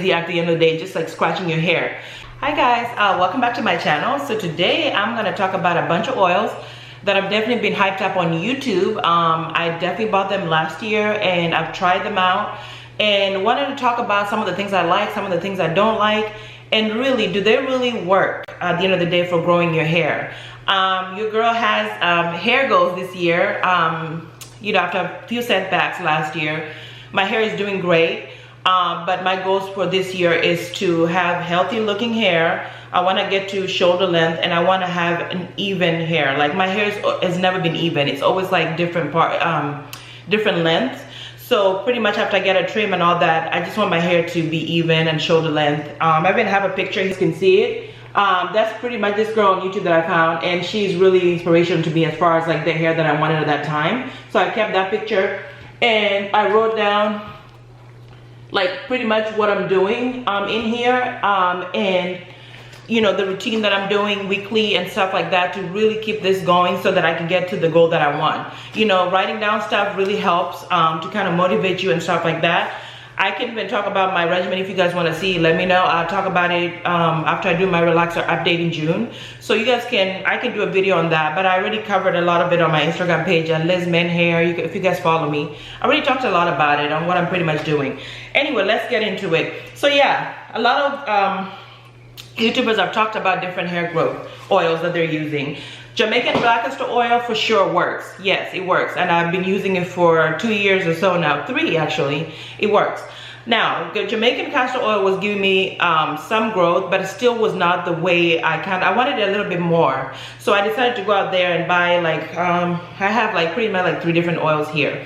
crazy at the end of the day, just like scratching your hair. Hi guys, welcome back to my channel. So today I'm gonna talk about a bunch of oils that have definitely been hyped up on YouTube. I definitely bought them last year and I've tried them out and wanted to talk about some of the things I like, some of the things I don't like, and really, do they really work at the end of the day for growing your hair? Your girl has hair goals this year. You know, after a few setbacks last year, my hair is doing great. But my goals for this year is to have healthy looking hair. I want to get to shoulder length and I want to have an even hair. Like my hair has never been even. It's always like different lengths. So pretty much after I get a trim and all that, I just want my hair to be even and shoulder length. I even have a picture, you can see it. That's pretty much this girl on YouTube that I found, and she's really inspirational to me as far as like the hair that I wanted at that time. So I kept that picture and I wrote down like pretty much what I'm doing in here, and you know, the routine that I'm doing weekly and stuff like that to really keep this going so that I can get to the goal that I want. You know, writing down stuff really helps to kind of motivate you and stuff like that. I can even talk about my regimen if you guys want to see. Let me know. I'll talk about it after I do my relaxer update in June. So you guys I can do a video on that, but I already covered a lot of it on my Instagram page at Liz Men Hair. If you guys follow me, I already talked a lot about it on what I'm pretty much doing. Anyway, let's get into it. So yeah, a lot of YouTubers have talked about different hair growth oils that they're using. Jamaican black castor oil for sure works. Yes, it works. And I've been using it for 2 years or so now, 3 actually. It works. Now, the Jamaican castor oil was giving me some growth, but it still was not the way I wanted it a little bit more. So I decided to go out there and buy like, I have like pretty much like 3 different oils here.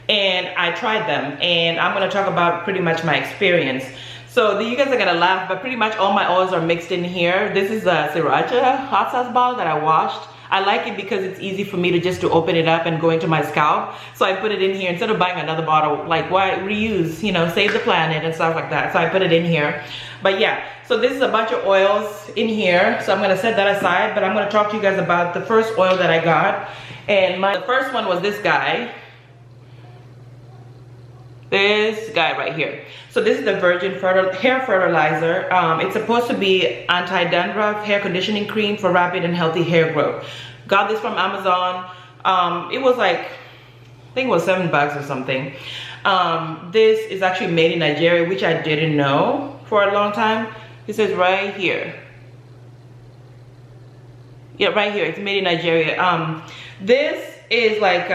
And I tried them and I'm gonna talk about pretty much my experience. So you guys are gonna laugh, but pretty much all my oils are mixed in here. This is a sriracha hot sauce bottle that I washed. I like it because it's easy for me to open it up and go into my scalp. So I put it in here instead of buying another bottle. Like, why reuse, you know, save the planet and stuff like that. So I put it in here. But yeah, so this is a bunch of oils in here. So I'm gonna set that aside, but I'm gonna talk to you guys about the first oil that I got. And the first one was this guy. This guy right here. So this is the Virgin Hair Fertilizer. It's supposed to be anti-dandruff hair conditioning cream for rapid and healthy hair growth. Got this from Amazon. It was like, I think it was $7 or something. This is actually made in Nigeria, which I didn't know for a long time. It says right here. Yeah, right here. It's made in Nigeria. This is like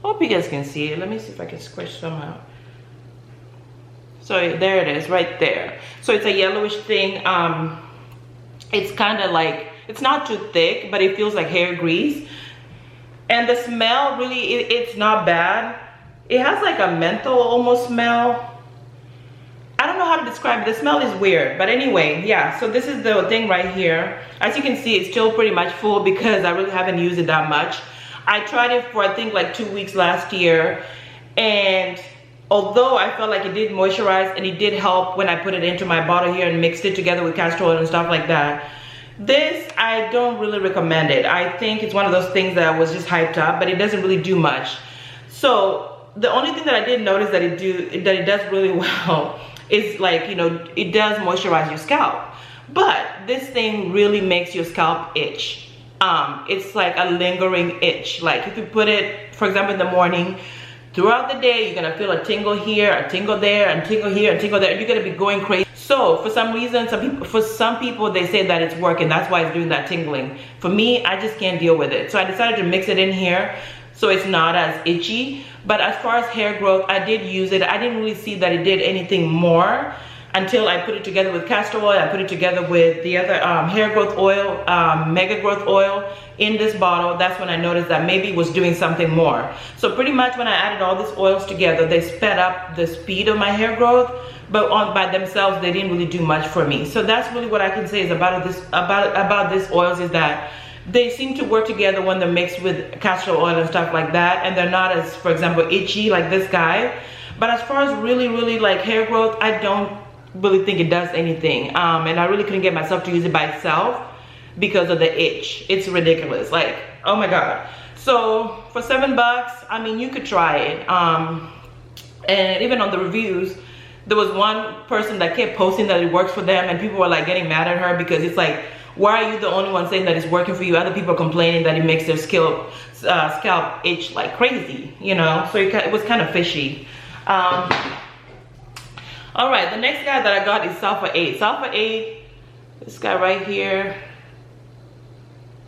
hope you guys can see it. Let me see if I can squish some out. So there it is, right there. So it's a yellowish thing. It's kind of like, it's not too thick, but it feels like hair grease. And the smell really, it's not bad. It has like a menthol almost smell. I don't know how to describe it. The smell is weird, but anyway, yeah. So this is the thing right here. As you can see, it's still pretty much full because I really haven't used it that much. I tried it for I think like 2 weeks last year, and although I felt like it did moisturize and it did help when I put it into my bottle here and mixed it together with castor oil and stuff like that, this I don't really recommend it. I think it's one of those things that was just hyped up, but it doesn't really do much. So the only thing that I did notice that it does really well is, like, you know, it does moisturize your scalp, but this thing really makes your scalp itch. It's like a lingering itch. Like if you put it, for example, in the morning, throughout the day, you're gonna feel a tingle here, a tingle there, and tingle here, and tingle there, and you're gonna be going crazy. So for some reason, for some people, they say that it's working. That's why it's doing that tingling. For me, I just can't deal with it. So I decided to mix it in here so it's not as itchy. But as far as hair growth, I did use it. I didn't really see that it did anything more until I put it together with castor oil. I put it together with the other hair growth oil, mega growth oil in this bottle. That's when I noticed that maybe it was doing something more. So pretty much when I added all these oils together, they sped up the speed of my hair growth, but by themselves, they didn't really do much for me. So that's really what I can say is about this oils, is that they seem to work together when they're mixed with castor oil and stuff like that, and they're not as, for example, itchy like this guy. But as far as really like hair growth, I don't really think it does anything, and I really couldn't get myself to use it by itself because of the itch. It's ridiculous, like, oh my god. So for $7, I mean, you could try it. And even on the reviews, there was one person that kept posting that it works for them, and people were like getting mad at her because it's like, why are you the only one saying that it's working for you? Other people are complaining that it makes their scalp itch like crazy, you know? So it was kind of fishy. All right, the next guy that I got is Sulfur 8. Sulfur 8, this guy right here.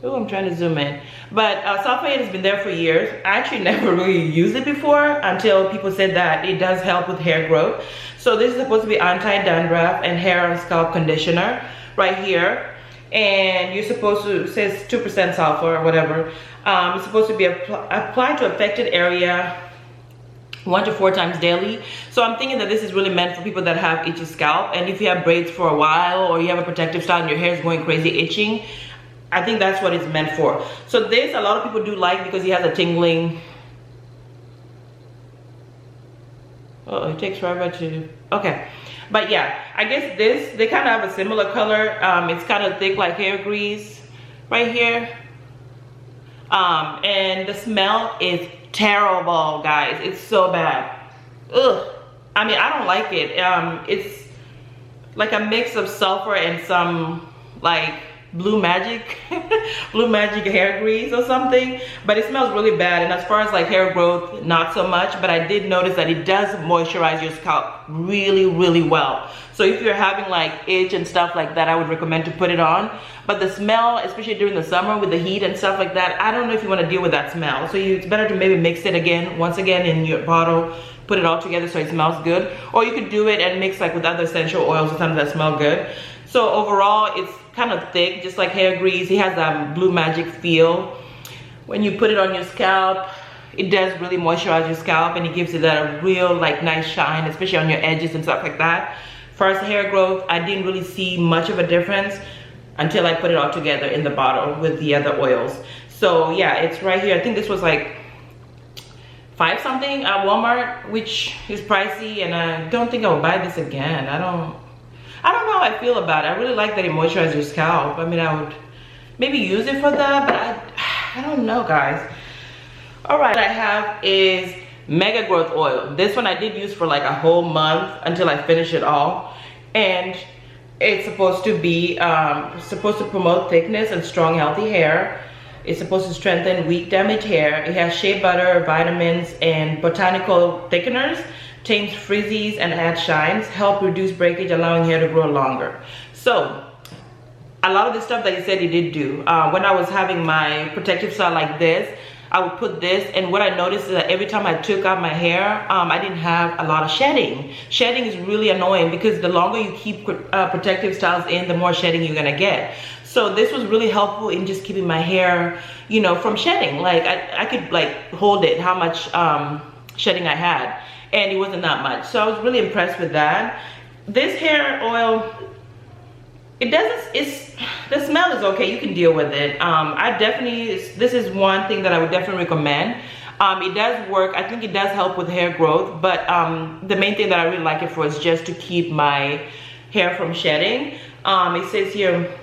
Oh, I'm trying to zoom in. But Sulfur 8 has been there for years. I actually never really used it before until people said that it does help with hair growth. So this is supposed to be anti-dandruff and hair and scalp conditioner right here. And you're supposed to, it says 2% sulfur or whatever. It's supposed to be applied to affected area 1 to 4 times daily. So I'm thinking that this is really meant for people that have itchy scalp. And if you have braids for a while, or you have a protective style and your hair is going crazy itching, I think that's what it's meant for. So this, a lot of people do like because it has a tingling. Oh, it takes forever to, okay. But yeah, I guess this, they kind of have a similar color. It's kind of thick like hair grease right here. And the smell is terrible, guys. It's so bad. Ugh. I mean, I don't like it. It's like a mix of sulfur and some like blue magic hair grease or something, but it smells really bad. And as far as like hair growth, not so much, but I did notice that it does moisturize your scalp really well. So if you're having like itch and stuff like that, I would recommend to put it on. But the smell, especially during the summer with the heat and stuff like that, I don't know if you want to deal with that smell. So it's better to maybe mix it once again in your bottle, put it all together so it smells good. Or you could do it and mix like with other essential oils or something that smell good. So overall, it's kind of thick, just like hair grease. It has that blue magic feel. When you put it on your scalp, it does really moisturize your scalp, and it gives it that real like nice shine, especially on your edges and stuff like that. First, hair growth, I didn't really see much of a difference until I put it all together in the bottle with the other oils. So yeah, it's right here. I think this was like $5 something at Walmart, which is pricey, and I don't think I will buy this again. I don't know how I feel about it. I really like that it moisturizes your scalp. I mean, I would maybe use it for that, but I don't know, guys. All right, what I have is Mega Growth Oil. This one I did use for like a whole month until I finish it all. And it's supposed to be, supposed to promote thickness and strong, healthy hair. It's supposed to strengthen weak, damaged hair. It has shea butter, vitamins, and botanical thickeners. Tames frizzies and adds shines, help reduce breakage, allowing hair to grow longer. So a lot of the stuff that he said he did do. When I was having my protective style like this, I would put this, and what I noticed is that every time I took out my hair, I didn't have a lot of shedding. Shedding is really annoying because the longer you keep protective styles in, the more shedding you're gonna get. So this was really helpful in just keeping my hair, you know, from shedding. Like I could like hold it, how much shedding I had. And it wasn't that much, so I was really impressed with that. This hair oil, the smell is okay, you can deal with it. This is one thing that I would definitely recommend. It does work, I think it does help with hair growth, but the main thing that I really like it for is just to keep my hair from shedding. It says here,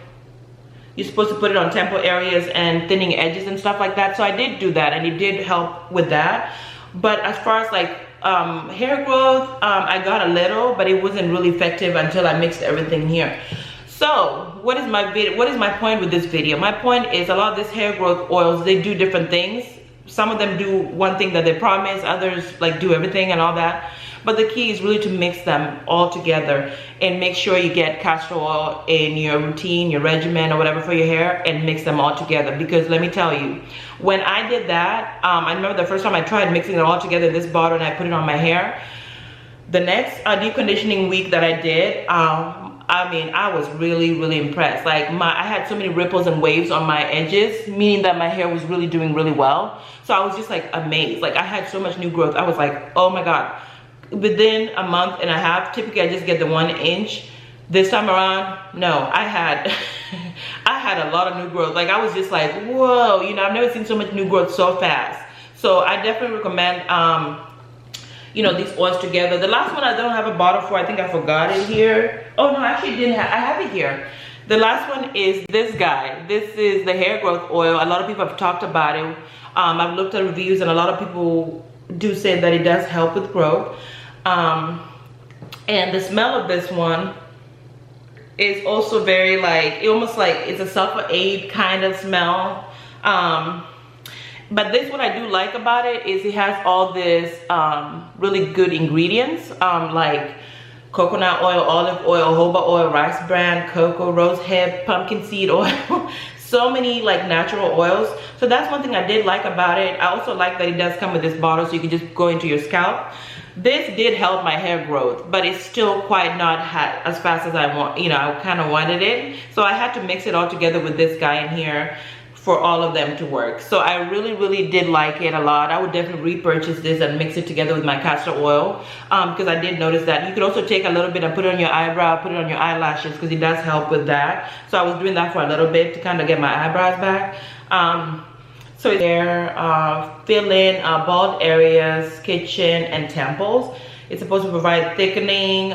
you're supposed to put it on temple areas and thinning edges and stuff like that. So I did do that, and it did help with that. But as far as like hair growth, I got a little, but it wasn't really effective until I mixed everything here. So what is my point with this video? My point is a lot of these hair growth oils, they do different things. Some of them do one thing that they promise, others like do everything and all that. But the key is really to mix them all together and make sure you get castor oil in your routine, your regimen or whatever for your hair, and mix them all together. Because let me tell you, when I did that, I remember the first time I tried mixing it all together in this bottle and I put it on my hair. The next deep conditioning week that I did, I mean, I was really impressed. Like I had so many ripples and waves on my edges, meaning that my hair was really doing really well. So I was just like amazed. Like I had so much new growth. I was like, oh my God. Within a month and a half, typically I just get the 1 inch. This time around, no, I had a lot of new growth. Like I was just like, whoa, you know, I've never seen so much new growth so fast. So I definitely recommend you know, these oils together. The last one I don't have a bottle for, I think I forgot it here. Oh no, I actually didn't have, I have it here. The last one is this guy. This is the hair growth oil. A lot of people have talked about it. I've looked at reviews and a lot of people do say that it does help with growth. And the smell of this one is also very like, almost like it's a Sulfur aid kind of smell. But this, what I do like about it is it has all this really good ingredients, like coconut oil, olive oil, jojoba oil, rice bran, cocoa, rose hip, pumpkin seed oil. So many like natural oils. So that's one thing I did like about it. I also like that it does come with this bottle so you can just go into your scalp. This did help my hair growth, but it's still quite not as fast as I want, you know, I kind of wanted it. So I had to mix it all together with this guy in here for all of them to work. So I really did like it a lot. I would definitely repurchase this and mix it together with my castor oil, because I did notice that you could also take a little bit and put it on your eyebrow, put it on your eyelashes, because it does help with that. So I was doing that for a little bit to kind of get my eyebrows back. So there, fill in bald areas, kitchen, and temples. It's supposed to provide thickening.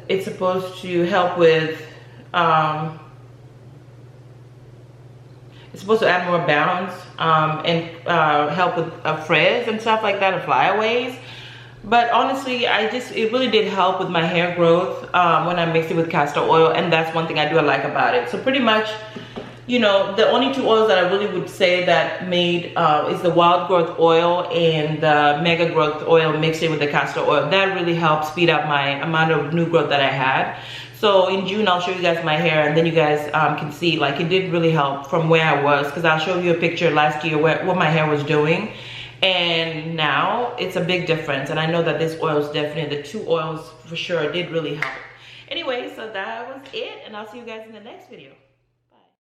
It's supposed to help with it's supposed to add more bounce and help with frizz and stuff like that, and flyaways. But honestly, it really did help with my hair growth when I mixed it with castor oil, and that's one thing I do like about it. So pretty much, you know, the only two oils that I really would say that made is the wild growth oil and the mega growth oil mixed in with the castor oil. That really helped speed up my amount of new growth that I had. So in June, I'll show you guys my hair, and then you guys can see, like, it did really help from where I was, because I'll show you a picture last year what my hair was doing, and now it's a big difference. And I know that this oil is definitely, the two oils for sure did really help. Anyway, so that was it, and I'll see you guys in the next video.